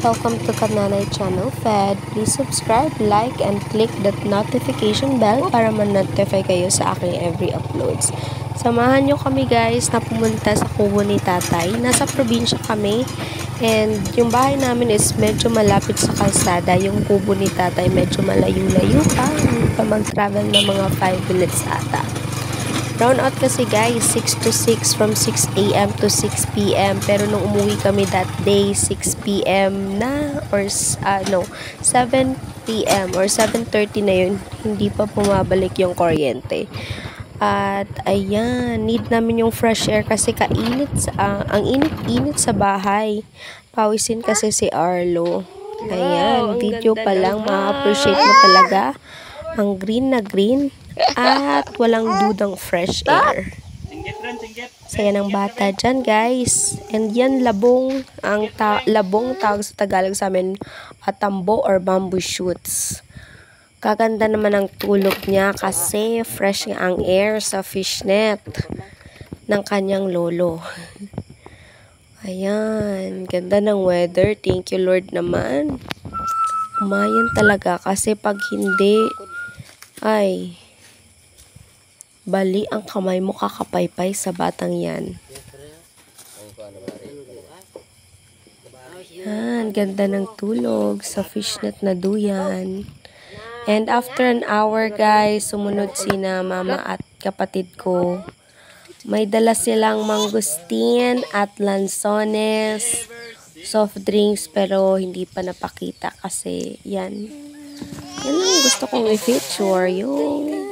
Welcome to Kananay Channel Fed. Please subscribe, like, and click that notification bell para ma-notify kayo sa aking every uploads. Samahan nyo kami guys na pumunta sa kubo ni tatay. Nasa probinsya kami and yung bahay namin is medyo malapit sa kalsada. Yung kubo ni tatay medyo malayo-layo pa mag-travel na mga 5 minutes ata. Round out kasi guys, 6 to 6 from 6 AM to 6 PM. Pero nung umuwi kami that day, 6 PM na or 7 PM or 7:30 na yun, hindi pa pumabalik yung kuryente. At ayan, need namin yung fresh air kasi ang init-init sa bahay. Pawisin kasi si Arlo. Ayan, video pa lang, ma-appreciate mo talaga ang green na green. At walang dudang fresh air. Saya ng bata dyan guys. And yan labong. Ang labong tawag sa Tagalog sa amin, tambo or bamboo shoots. Kaganda naman ang tulog niya kasi fresh ang air sa fishnet ng kanyang lolo. Ayan, ganda ng weather. Thank you Lord naman. Umayan talaga kasi pag hindi ay bali ang kamay mo kakapaypay sa batang yan. Yan, ganda ng tulog sa fishnet na duyan. And after an hour guys, sumunod sina mama at kapatid ko. May dala silang mangustin at lansones, soft drinks pero hindi pa napakita kasi yan. Yan ang gusto kong i-feature, yung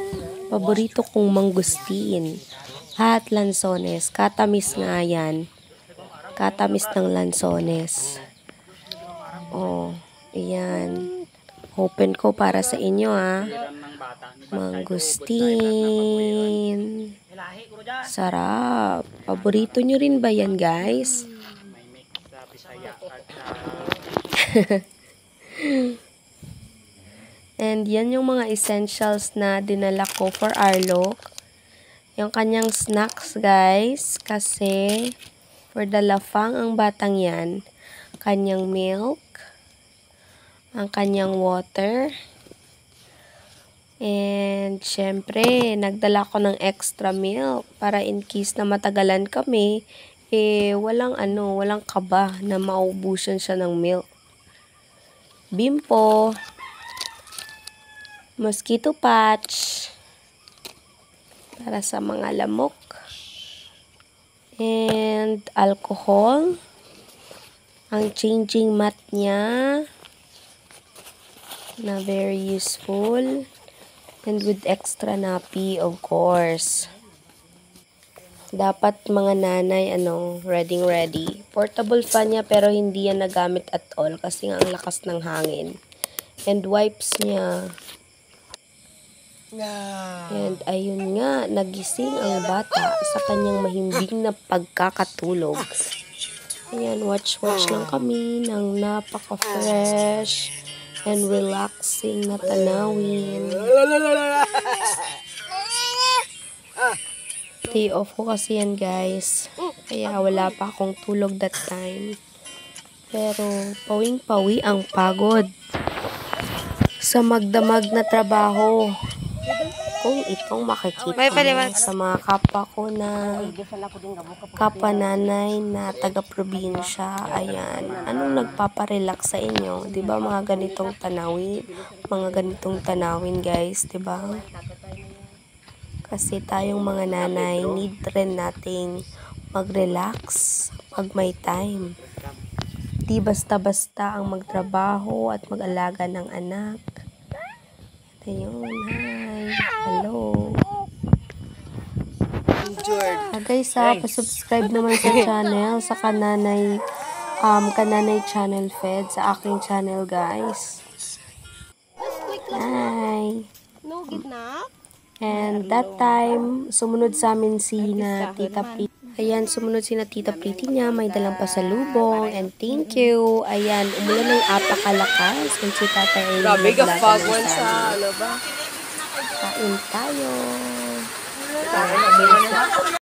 paborito kong mangustin at lansones. Katamis nga yan. Katamis ng lansones. Oh, ayan. Open ko para sa inyo ha. Mangustin. Sarap. Paborito nyo rin ba yan guys? And yan yung mga essentials na dinala ko for Arlo. Yung kanyang snacks guys. Kasi for the lafang ang batang yan. Kanyang milk. Ang kanyang water. And syempre, nagdala ko ng extra milk. Para in case na matagalan kami, walang kaba na maubusan siya ng milk. Bimpo. Mosquito patch para sa mga lamok, and alcohol, ang changing mat niya na very useful, and with extra nappy of course. Dapat mga nanay ready. Portable pa niya pero hindi yan nagamit at all kasi nga ang lakas ng hangin. And wipes niya. And ayun nga, nagising ang bata sa kanyang mahimbing na pagkakatulog. Ayan, watch lang kami ng napaka-fresh and relaxing na tanawin. Day off ko kasi yan guys. Kaya wala pa akong tulog that time. Pero pawing-pawi ang pagod sa magdamag na trabaho. Kung itong makikita mo sa mga kapwa ko na kapwa nanay na taga-probinsya, ayan, anong nagpaparelax sa inyo? Diba mga ganitong tanawin guys, diba? Kasi tayong mga nanay, need rin nating mag-relax pag may time. Di basta-basta ang magtrabaho at mag-alaga ng anak. Ayun, hi. Hello. Guys, pa-subscribe naman sa channel, sa Kananay Channel Fed, sa aking channel, guys. Hi. And that time, sumunod sa amin sina Tita Pretty. Ayan, sumunod sina Tita Pretty niya, may dalang pasalubong, and thank you. Ayan, umulan ng apakalakas, and si Tata ay naglagan ng sabi. Kain tayo.